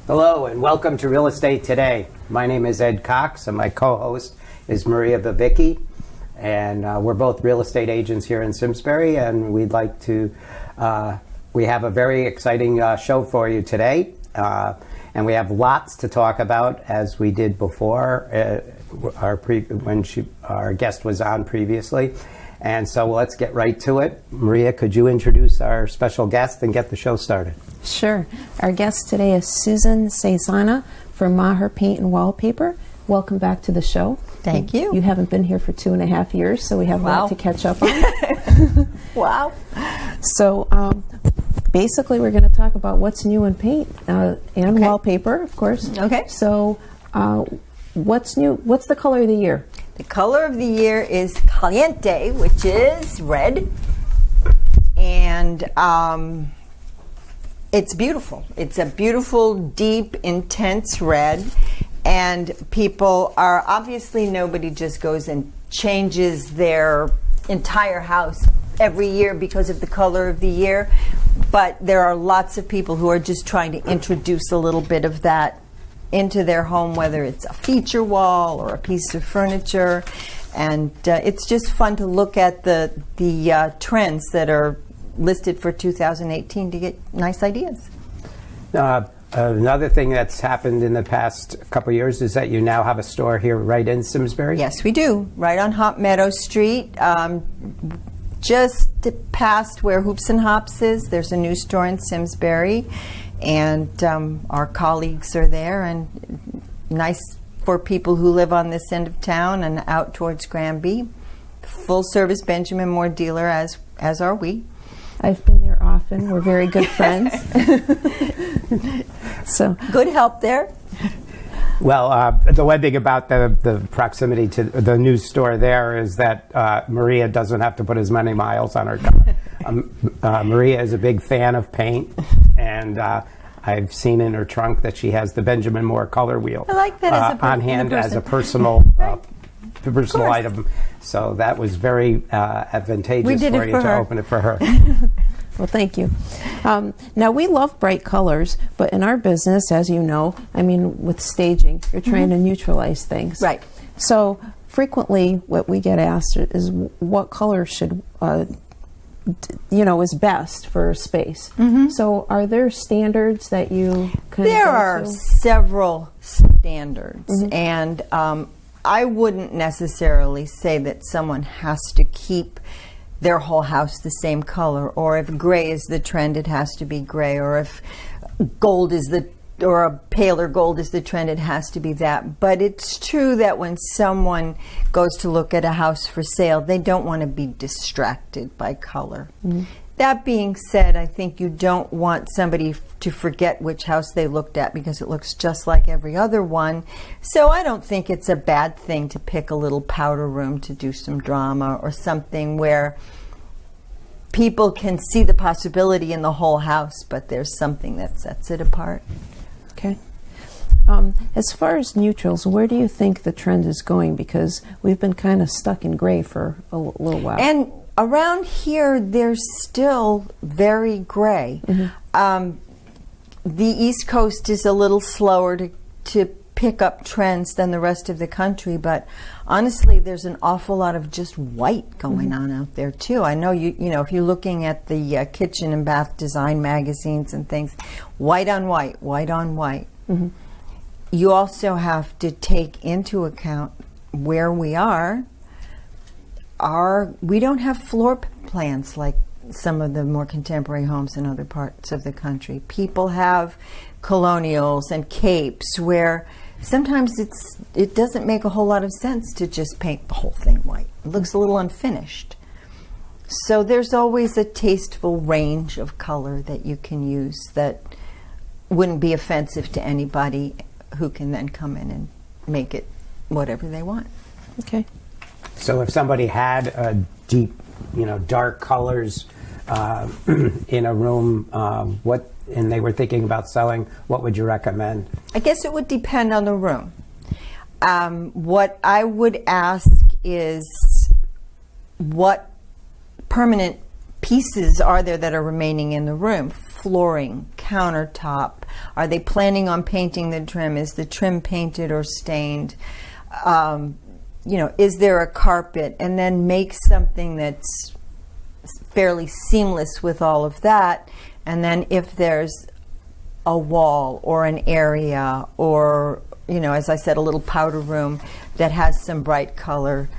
Hello and welcome to Real Estate Today. My name is Ed Cox and my co-host is Maria Babicki, and we're both real estate agents here in Simsbury, and we have a very exciting show for you today, and we have lots to talk about as we did before when our guest was on previously. And so let's get right to it. Maria, could you introduce our special guest and get the show started? Sure. Our guest today is Cesana from Maher Paint and Wallpaper. Welcome back to the show. Thank you. You haven't been here for 2.5 years, so we have a lot to catch up on. Wow. So basically we're going to talk about what's new in paint and wallpaper, of course. Okay. So what's new? What's the color of the year? The color of the year is caliente, which is red. And it's beautiful. It's a beautiful, deep, intense red. And people are, obviously nobody just goes and changes their entire house every year because of the color of the year. But there are lots of people who are just trying to introduce a little bit of that into their home, whether it's a feature wall or a piece of furniture. And it's just fun to look at the trends that are listed for 2018 to get nice ideas. Another thing that's happened in the past couple of years is that you now have a store here right in Simsbury? Yes, we do. Right on Hop Meadow Street. Just past where Hoops and Hops is, there's a new store in Simsbury. And our colleagues are there, and nice for people who live on this end of town and out towards Granby. Full service Benjamin Moore dealer, as are we. I've been there often. We're very good friends. So good help there. Well, the one thing about the proximity to the new store there is that Maria doesn't have to put as many miles on her car. Maria is a big fan of paint, and I've seen in her trunk that she has the Benjamin Moore color wheel. I like that on hand as a personal personal item. So that was very advantageous for you to open it for her. Well, thank you. Now, we love bright colors, but in our business, as you know, I mean, with staging, you're trying to neutralize things. Right. So frequently what we get asked is what color should, is best for space. So are there standards that you can There are several standards, and I wouldn't necessarily say that someone has to keep their whole house the same color, or if gray is the trend, it has to be gray, or if gold is or a paler gold is the trend, it has to be that. But it's true that when someone goes to look at a house for sale, they don't want to be distracted by color. That being said, I think you don't want somebody to forget which house they looked at because it looks just like every other one. So I don't think it's a bad thing to pick a little powder room to do some drama, or something where people can see the possibility in the whole house, but there's something that sets it apart. Okay. As far as neutrals, where do you think the trend is going? Because we've been kind of stuck in gray for a little while. And around here, there's still very gray. The East Coast is a little slower to pick up trends than the rest of the country, but honestly, there's an awful lot of just white going on out there too. I know you know if you're looking at the kitchen and bath design magazines and things, white on white, white on white. You also have to take into account where we are. We don't have floor plans like some of the more contemporary homes in other parts of the country. People have colonials and capes where sometimes it doesn't make a whole lot of sense to just paint the whole thing white. It looks a little unfinished. So there's always a tasteful range of color that you can use that wouldn't be offensive to anybody, who can then come in and make it whatever they want. Okay. So if somebody had a deep, dark colors in a room, and they were thinking about selling, what would you recommend? I guess it would depend on the room. What I would ask is what permanent pieces are there that are remaining in the room. flooring, countertop? Are they planning on painting the trim? Is the trim painted or stained? Is there a carpet? And then make something that's fairly seamless with all of that. And then if there's a wall or an area or, as I said, a little powder room that has some bright color,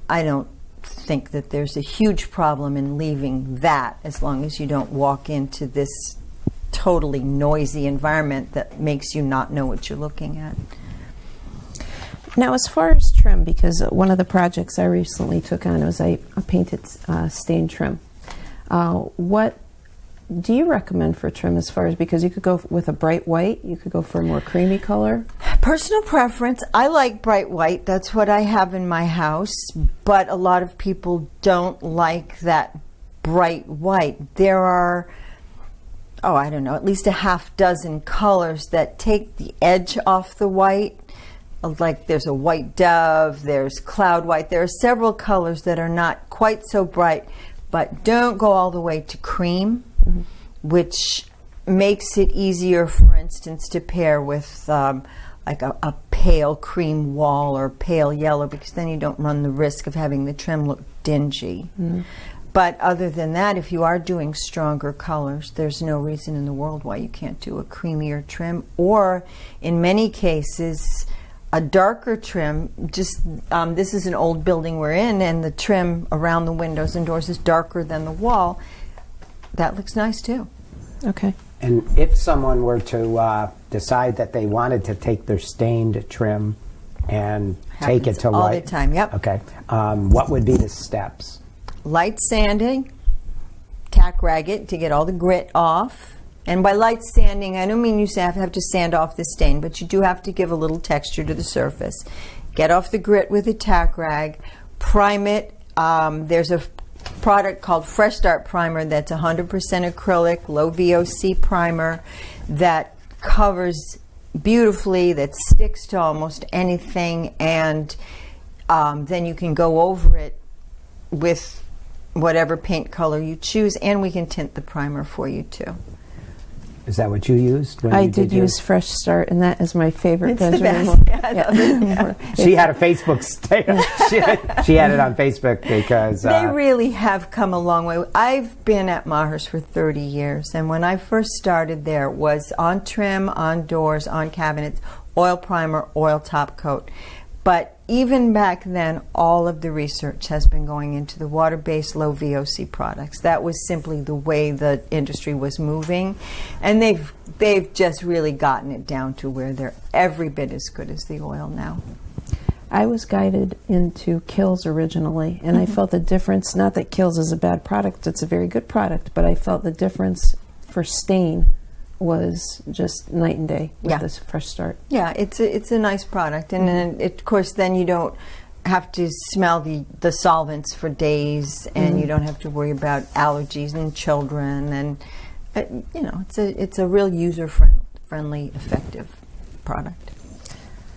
I don't think that there's a huge problem in leaving that, as long as you don't walk into this totally noisy environment that makes you not know what you're looking at. Now, as far as trim, because one of the projects I recently took on was I painted stain trim. What do you recommend for trim as far as, because you could go with a bright white, you could go for a more creamy color? Personal preference. I like bright white. That's what I have in my house. But a lot of people don't like that bright white. There are, I don't know, at least a half dozen colors that take the edge off the white. Like there's a white dove, there's cloud white. There are several colors that are not quite so bright, but don't go all the way to cream, which makes it easier, for instance, to pair with like a pale cream wall or pale yellow, because then you don't run the risk of having the trim look dingy. But other than that, if you are doing stronger colors, there's no reason in the world why you can't do a creamier trim, or in many cases, a darker trim. Just this is an old building we're in, and the trim around the windows and doors is darker than the wall. That looks nice too. Okay. And if someone were to decide that they wanted to take their stained trim and take it to all light, the time. Yep. Okay. What would be the steps? Light sanding, tack rag it to get all the grit off. And by light sanding, I don't mean you have to sand off the stain, but you do have to give a little texture to the surface. Get off the grit with a tack rag, prime it. There's a product called Fresh Start Primer that's 100% acrylic, low VOC primer that covers beautifully, that sticks to almost anything, and then you can go over it with whatever paint color you choose, and we can tint the primer for you too. Is that what you used? When I you did use Fresh Start, and that is my favorite. It's the Benjamin best. Yeah. She had a Facebook status. She had it on Facebook because they really have come a long way. I've been at Maher's for 30 years, and when I first started there, it was on trim, on doors, on cabinets, oil primer, oil top coat. But even back then, all of the research has been going into the water-based low VOC products. That was simply the way the industry was moving, and they've just really gotten it down to where they're every bit as good as the oil now. I was guided into Kills originally, and I felt the difference. Not that Kills is a bad product; it's a very good product. But I felt the difference for stain was just night and day with this Fresh Start. Yeah, it's a nice product, and then of course then you don't have to smell the solvents for days, and you don't have to worry about allergies in children, and it's a real user friendly, effective product.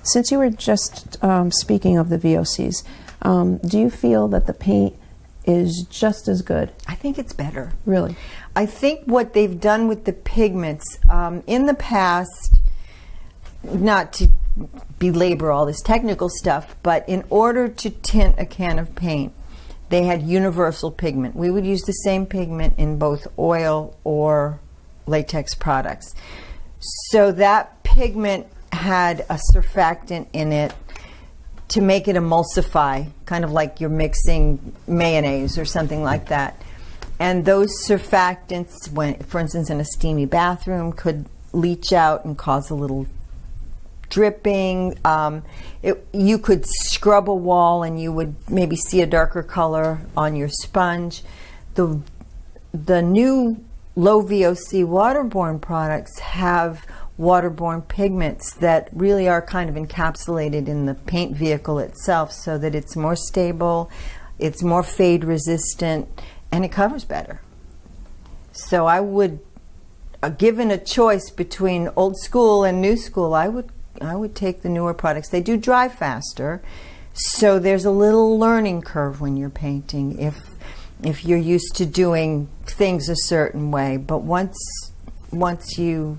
Since you were just speaking of the VOCs, do you feel that the paint is just as good? I think it's better. Really? I think what they've done with the pigments, in the past, not to belabor all this technical stuff, but in order to tint a can of paint, they had universal pigment. We would use the same pigment in both oil or latex products. So that pigment had a surfactant in it to make it emulsify, kind of like you're mixing mayonnaise or something like that. And those surfactants, when, for instance, in a steamy bathroom, could leach out and cause a little dripping. You could scrub a wall and you would maybe see a darker color on your sponge. The new low VOC waterborne products have waterborne pigments that really are kind of encapsulated in the paint vehicle itself, so that it's more stable, it's more fade resistant, and it covers better. So I would, given a choice between old school and new school, I would take the newer products. They do dry faster, so there's a little learning curve when you're painting if you're used to doing things a certain way. But once once you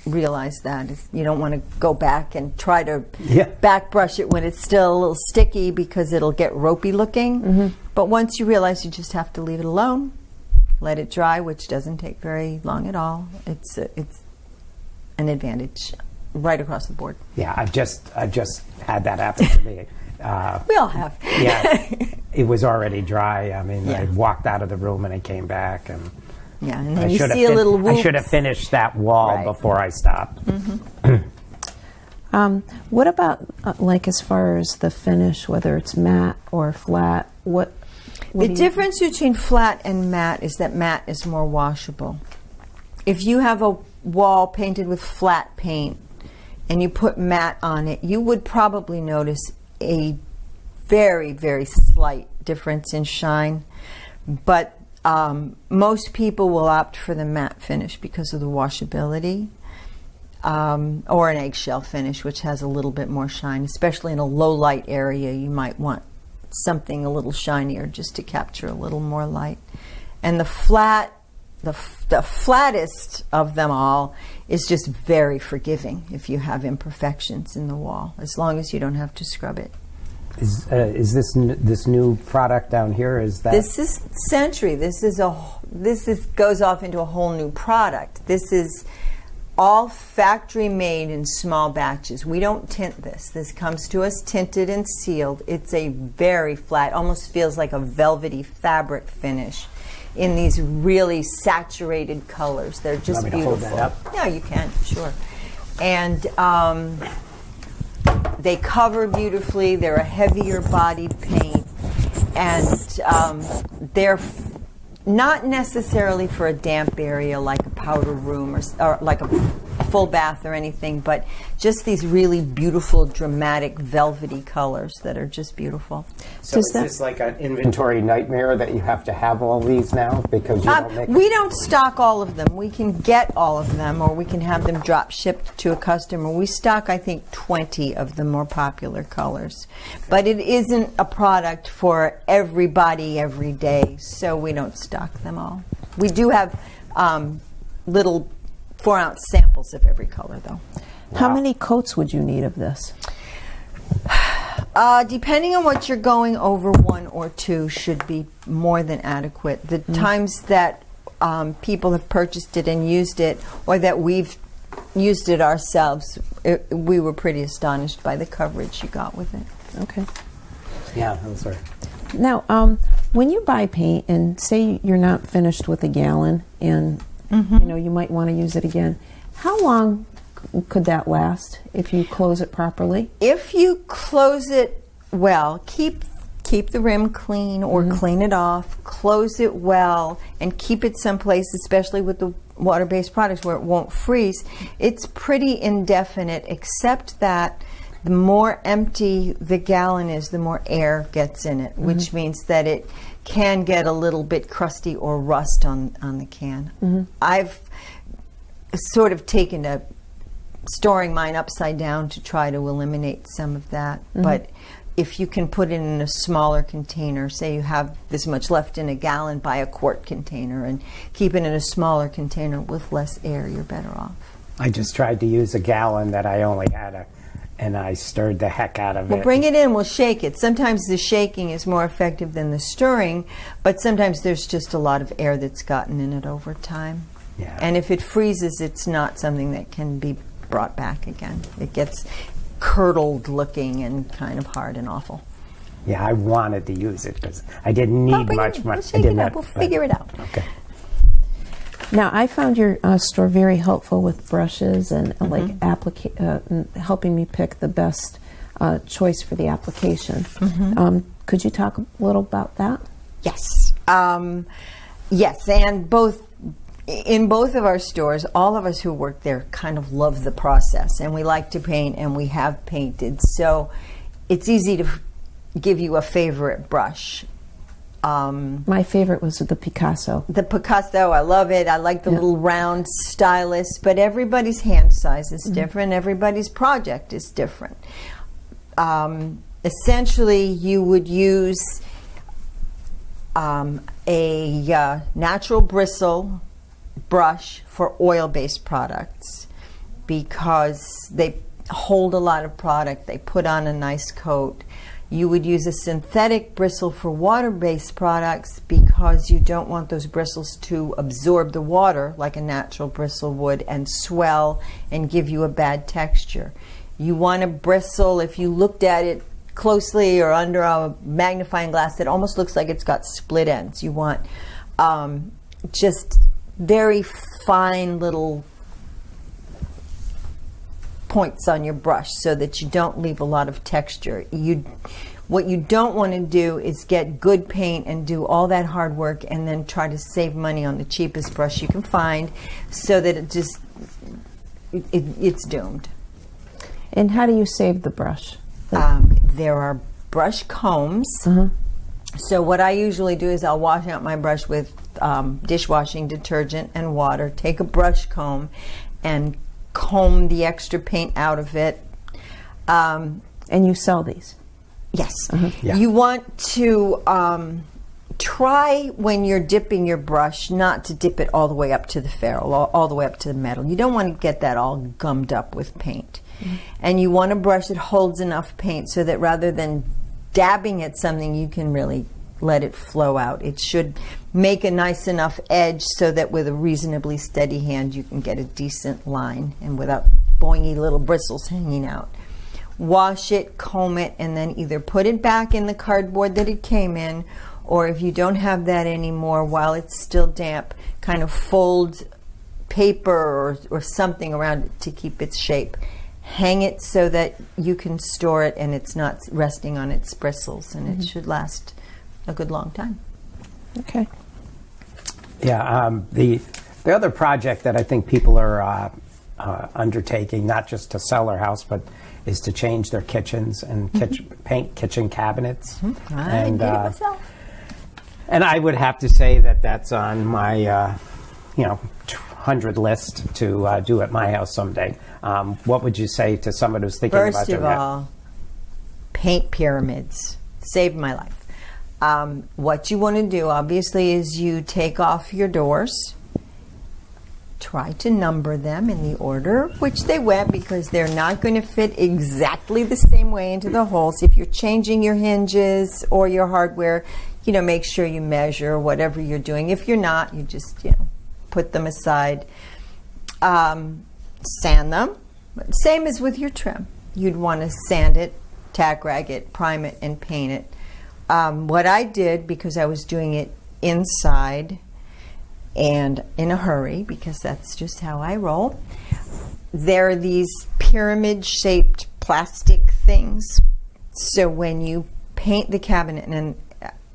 realize that you don't want to go back and try to back brush it when it's still a little sticky because it'll get ropey looking. But once you realize, you just have to leave it alone, let it dry, which doesn't take very long at all. It's an advantage right across the board. Yeah, I've just had that happen to me. We all have. Yeah, it was already dry. I mean, I walked out of the room and I came back, and and then you see a little whoops. I should have finished that wall before I stopped. What about like as far as the finish, whether it's matte or flat? What the difference between flat and matte is that matte is more washable. If you have a wall painted with flat paint and you put matte on it, you would probably notice a very, very slight difference in shine. But most people will opt for the matte finish because of the washability, or an eggshell finish, which has a little bit more shine. Especially in a low light area, you might want something a little shinier just to capture a little more light. And the flat, the flattest of them all is just very forgiving if you have imperfections in the wall, as long as you don't have to scrub it. Is this new product down here? Is that this is Century? This goes off into a whole new product. This is all factory made in small batches. We don't tint this. This comes to us tinted and sealed. It's a very flat, almost feels like a velvety fabric finish in these really saturated colors. They're just want me beautiful. to hold that up? Yeah, you can, sure. And they cover beautifully. They're a heavier bodied paint, and they're not necessarily for a damp area like a powder room or like a full bath or anything, but just these really beautiful, dramatic, velvety colors that are just beautiful. So is this like an inventory nightmare that you have to have all these now because you don't make we don't stock all of them. We can get all of them, or we can have them drop shipped to a customer. We stock, I think, 20 of the more popular colors. But it isn't a product for everybody every day, so we don't stock them all. We do have little 4-ounce samples of every color, though. How many coats would you need of this? Depending on what you're going over, 1 or 2 should be more than adequate. The times that people have purchased it and used it, or that we've used it ourselves, we were pretty astonished by the coverage you got with it. Okay. Yeah, those are. Now, when you buy paint and say you're not finished with a gallon and you might want to use it again, how long could that last if you close it properly? If you close it well, keep the rim clean or clean it off, close it well, and keep it someplace, especially with the water-based products where it won't freeze, it's pretty indefinite, except that the more empty the gallon is, the more air gets in it, which means that it can get a little bit crusty or rust on the can. I've sort of taken to storing mine upside down to try to eliminate some of that. But if you can put it in a smaller container, say you have this much left in a gallon, buy a quart container and keep it in a smaller container with less air, you're better off. I just tried to use a gallon that I only had and I stirred the heck out of it. Well, bring it in, we'll shake it. Sometimes the shaking is more effective than the stirring, but sometimes there's just a lot of air that's gotten in it over time. Yeah. And if it freezes, it's not something that can be brought back again. It gets curdled looking and kind of hard and awful. Yeah, I wanted to use it because I didn't need much. We'll shake it up. We'll figure it out. Okay. Now, I found your store very helpful with brushes and helping me pick the best choice for the application. Could you talk a little about that? Yes. Yes, and in both of our stores, all of us who work there kind of love the process, and we like to paint, and we have painted. So it's easy to give you a favorite brush. My favorite was the Picasso. The Picasso, I love it. I like the little round stylus, but everybody's hand size is different. Everybody's project is different. Essentially, you would use a natural bristle brush for oil-based products because they hold a lot of product. They put on a nice coat. You would use a synthetic bristle for water-based products because you don't want those bristles to absorb the water like a natural bristle would and swell and give you a bad texture. You want a bristle, if you looked at it closely or under a magnifying glass, that almost looks like it's got split ends. You want just very fine little points on your brush so that you don't leave a lot of texture. What you don't want to do is get good paint and do all that hard work and then try to save money on the cheapest brush you can find, so that it's doomed. And how do you save the brush? There are brush combs. So what I usually do is I'll wash out my brush with dishwashing detergent and water, take a brush comb and comb the extra paint out of it. And you sell these? Yes. Yeah. You want to try, when you're dipping your brush, not to dip it all the way up to the ferrule, all the way up to the metal. You don't want to get that all gummed up with paint. And you want a brush that holds enough paint so that rather than dabbing at something, you can really let it flow out. It should make a nice enough edge so that with a reasonably steady hand you can get a decent line and without boingy little bristles hanging out. Wash it, comb it, and then either put it back in the cardboard that it came in, or if you don't have that anymore, while it's still damp, kind of fold paper or something around it to keep its shape. Hang it so that you can store it and it's not resting on its bristles, and it should last a good long time. Okay. Yeah, the other project that I think people are undertaking, not just to sell their house, but is to change their kitchens and paint kitchen cabinets. I did it myself. And I would have to say that that's on my 100 list to do at my house someday. What would you say to someone who's thinking about doing that? First of all, paint pyramids. Saved my life. What you want to do, obviously, is you take off your doors. Try to number them in the order which they went, because they're not going to fit exactly the same way into the holes. If you're changing your hinges or your hardware, make sure you measure whatever you're doing. If you're not, you just, put them aside. Sand them. Same as with your trim. You'd want to sand it, tack rag it, prime it, and paint it. What I did, because I was doing it inside and in a hurry, because that's just how I roll, there are these pyramid-shaped plastic things. So when you paint the cabinet, and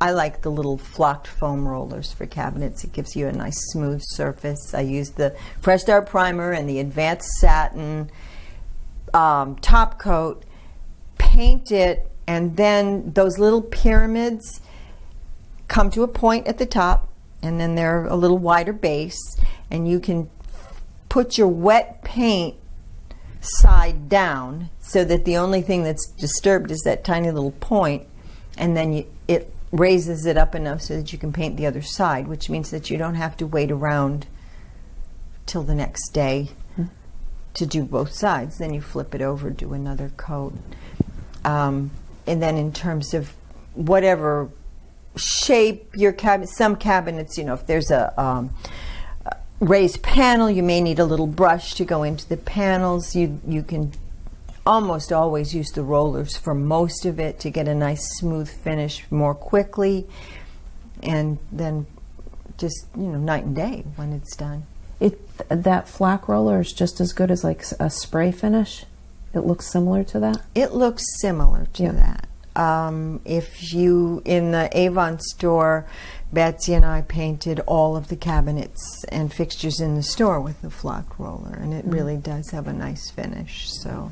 I like the little flocked foam rollers for cabinets. It gives you a nice smooth surface. I use the Fresh Start Primer and the Advanced Satin top coat, paint it, and then those little pyramids come to a point at the top, and then they're a little wider base, and you can put your wet paint side down so that the only thing that's disturbed is that tiny little point, and then it raises it up enough so that you can paint the other side, which means that you don't have to wait around till the next day to do both sides. Then you flip it over, do another coat. And then in terms of whatever shape your cabinet, some cabinets, if there's a raised panel, you may need a little brush to go into the panels. You can almost always use the rollers for most of it to get a nice smooth finish more quickly, and then just night and day when it's done. That flak roller is just as good as like a spray finish. It looks similar to that. It looks similar to that. If you, in the Avon store, Betsy and I painted all of the cabinets and fixtures in the store with the flock roller, and it really does have a nice finish. So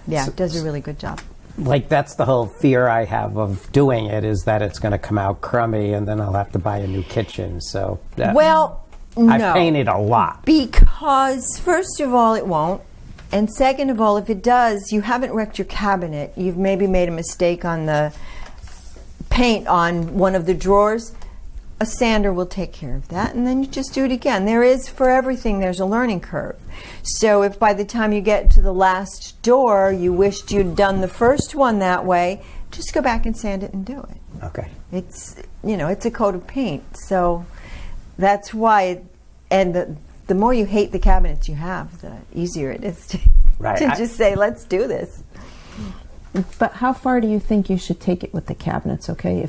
yeah, it does a really good job. Like, that's the whole fear I have of doing it, is that it's going to come out crummy and then I'll have to buy a new kitchen. So no. I've painted a lot. Because first of all, it won't. And second of all, if it does, you haven't wrecked your cabinet. You've maybe made a mistake on the paint on one of the drawers. a sander will take care of that, and then you just do it again. There is, for everything, there's a learning curve. So if by the time you get to the last door, you wished you'd done the first one that way, just go back and sand it and do it. Okay. It's, it's a coat of paint. So that's why, and the more you hate the cabinets you have, the easier it is to, Right. to just say, let's do this. But how far do you think you should take it with the cabinets, okay?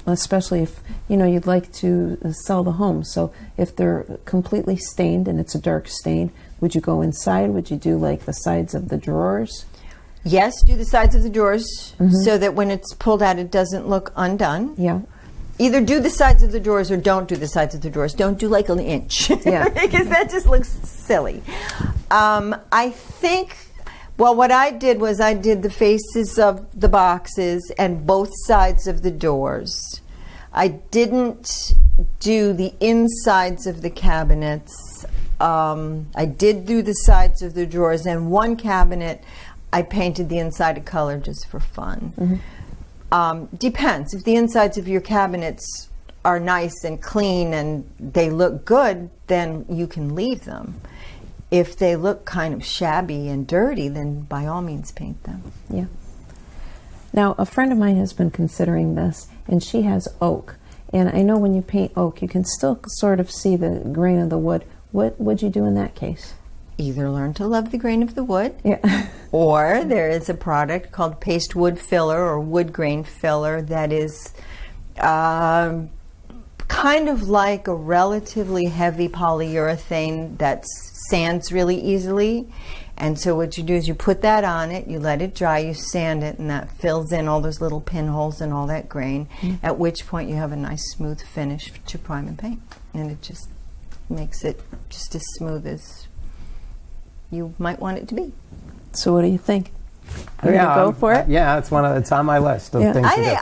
Especially if, you'd like to sell the home. So if they're completely stained and it's a dark stain, would you go inside? Would you do like the sides of the drawers? Yes, do the sides of the drawers so that when it's pulled out, it doesn't look undone. Yeah. Either do the sides of the drawers or don't do the sides of the drawers. Don't do like an inch. Yeah. Because that just looks silly. I think... Well, what I did was I did the faces of the boxes and both sides of the doors. I didn't do the insides of the cabinets. I did do the sides of the drawers, and one cabinet I painted the inside a color just for fun. Depends. If the insides of your cabinets are nice and clean and they look good, then you can leave them. If they look kind of shabby and dirty, then by all means paint them. Yeah. Now, a friend of mine has been considering this, and she has oak. And I know when you paint oak, you can still sort of see the grain of the wood. What would you do in that case? Either learn to love the grain of the wood, Yeah. or there is a product called paste wood filler or wood grain filler that is kind of like a relatively heavy polyurethane that sands really easily. And so what you do is you put that on it, you let it dry, you sand it, and that fills in all those little pinholes and all that grain, at which point you have a nice smooth finish to prime and paint. And it just makes it just as smooth as you might want it to be. So what do you think? Are you gonna go for it? Yeah, it's on my list of things to do.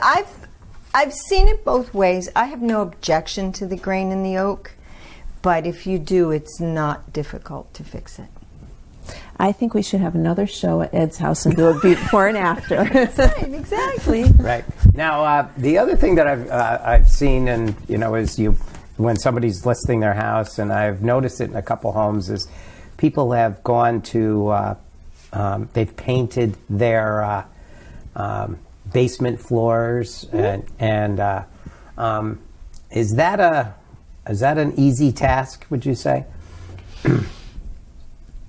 I've seen it both ways. I have no objection to the grain in the oak, but if you do, it's not difficult to fix it. I think we should have another show at Ed's house and do a before and after. Right, exactly. Right. Now, the other thing that I've seen, and is when somebody's listing their house, and I've noticed it in a couple homes, is people have gone to they've painted their basement floors, and is that an easy task? Would you say?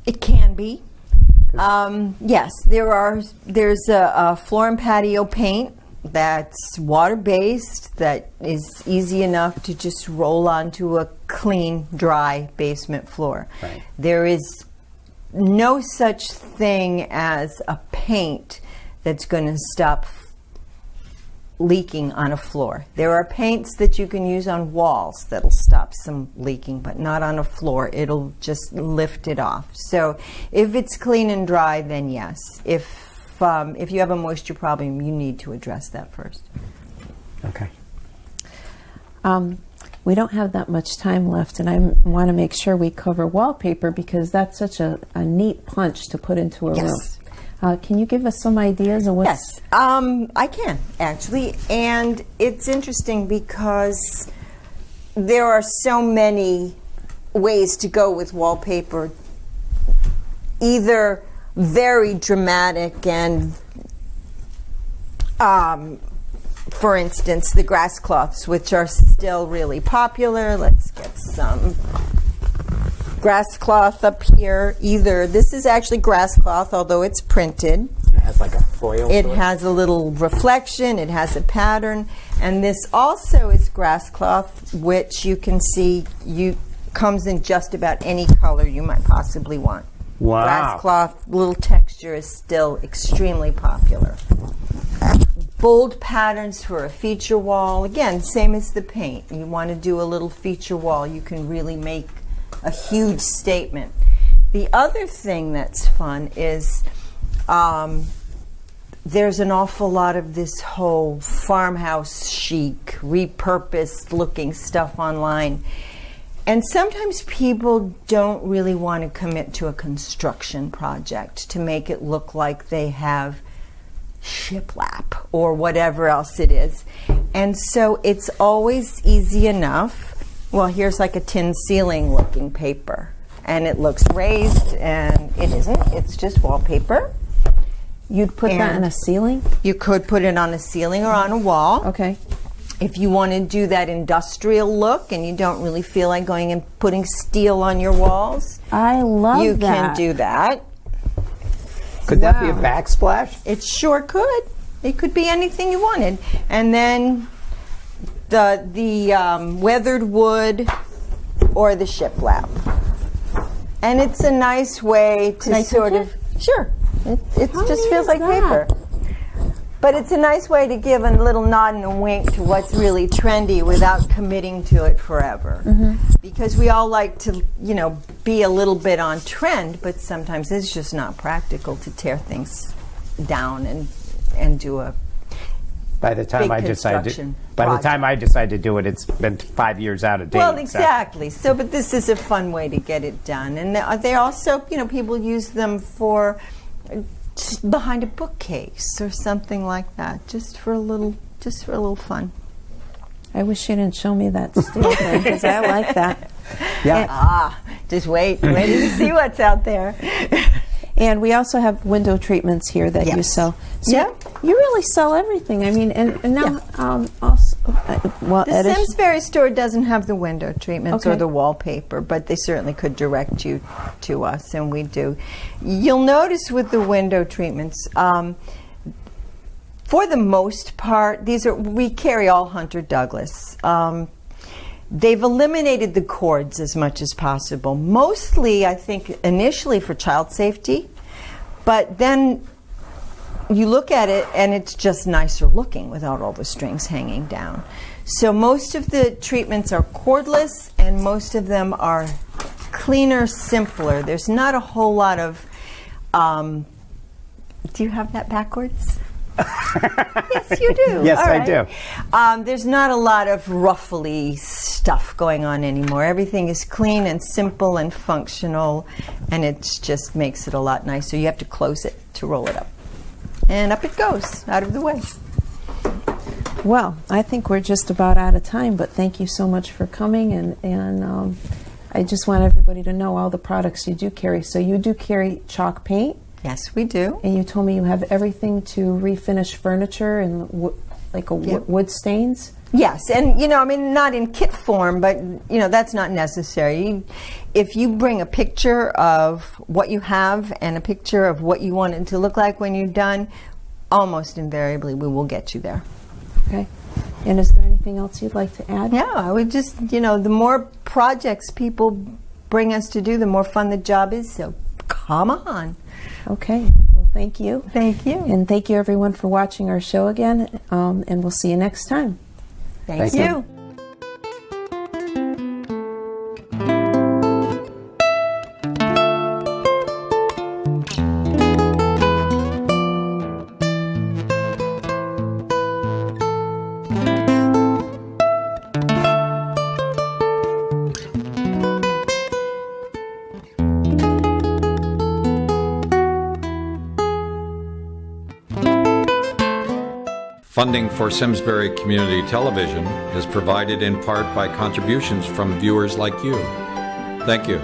It can be. Yes, there's a floor and patio paint that's water-based, that is easy enough to just roll onto a clean, dry basement floor. Right. There is no such thing as a paint that's going to stop leaking on a floor. There are paints that you can use on walls that'll stop some leaking, but not on a floor. It'll just lift it off. So if it's clean and dry, then yes. If you have a moisture problem, you need to address that first. Okay. We don't have that much time left, and I want to make sure we cover wallpaper because that's such a neat punch to put into a room. Can you give us some ideas of what? Yes, I can actually, and it's interesting because there are so many ways to go with wallpaper. Either very dramatic and, for instance, the grass cloths, which are still really popular. Let's get some grass cloth up here. Either this is actually grass cloth, although it's printed. It has like a foil. It has a little reflection. It has a pattern, and this also is grass cloth, which you can see comes in just about any color you might possibly want. Wow. Grass cloth, little texture is still extremely popular. Bold patterns for a feature wall. Again, same as the paint. You want to do a little feature wall, you can really make a huge statement. The other thing that's fun is there's an awful lot of this whole farmhouse chic, repurposed looking stuff online. And sometimes people don't really want to commit to a construction project to make it look like they have shiplap or whatever else it is. And so it's always easy enough. Well, here's like a tin ceiling looking paper. And it looks raised, and it isn't. It's just wallpaper. You'd put that on a ceiling? You could put it on a ceiling or on a wall. Okay. If you want to do that industrial look and you don't really feel like going and putting steel on your walls, I love you that. can do that. Could that be a backsplash? It sure could. It could be anything you wanted. And then the weathered wood or the shiplap. And it's a nice way to sort of... Sure. It just feels like paper. But it's a nice way to give a little nod and a wink to what's really trendy without committing to it forever. Because we all like to, you know, be a little bit on trend, but sometimes it's just not practical to tear things down and do a By the time big I decide construction by the time I decide to do it, it's been 5 years out of date. Well, exactly. So, but this is a fun way to get it done, and they also, you know, people use them for behind a bookcase or something like that, just for a little fun. I wish you didn't show me that steel thing, because I like that. Yeah. Just wait to see what's out there. And we also have window treatments here that you sell. So you really sell everything. I mean, and now also, The Simsbury store doesn't have the window treatments or Okay. the wallpaper, but they certainly could direct you to us, and we do. You'll notice with the window treatments, for the most part, we carry all Hunter Douglas. They've eliminated the cords as much as possible. Mostly, I think, initially for child safety, but then you look at it and it's just nicer looking without all the strings hanging down. So most of the treatments are cordless, and most of them are cleaner, simpler. There's not a whole lot of... do you have that backwards? Yes, you do. Yes, All I right. do. There's not a lot of ruffly stuff going on anymore. Everything is clean and simple and functional, and it just makes it a lot nicer. You have to close it to roll it up. And up it goes, out of the way. Well, I think we're just about out of time, but thank you so much for coming, and I just want everybody to know all the products you do carry. So you do carry chalk paint. Yes, we do. And you told me you have everything to refinish furniture and wood stains. Yes, and you know, I mean, not in kit form, but you know, that's not necessary. If you bring a picture of what you have and a picture of what you want it to look like when you're done, almost invariably we will get you there. Okay. And is there anything else you'd like to add? Yeah, I would just, you know, the more projects people bring us to do, the more fun the job is, so come on. Okay. Well, thank you. Thank you. And thank you, everyone, for watching our show again, and we'll see you next time. Thank you. you. Funding for Simsbury Community Television is provided in part by contributions from viewers like you. Thank you.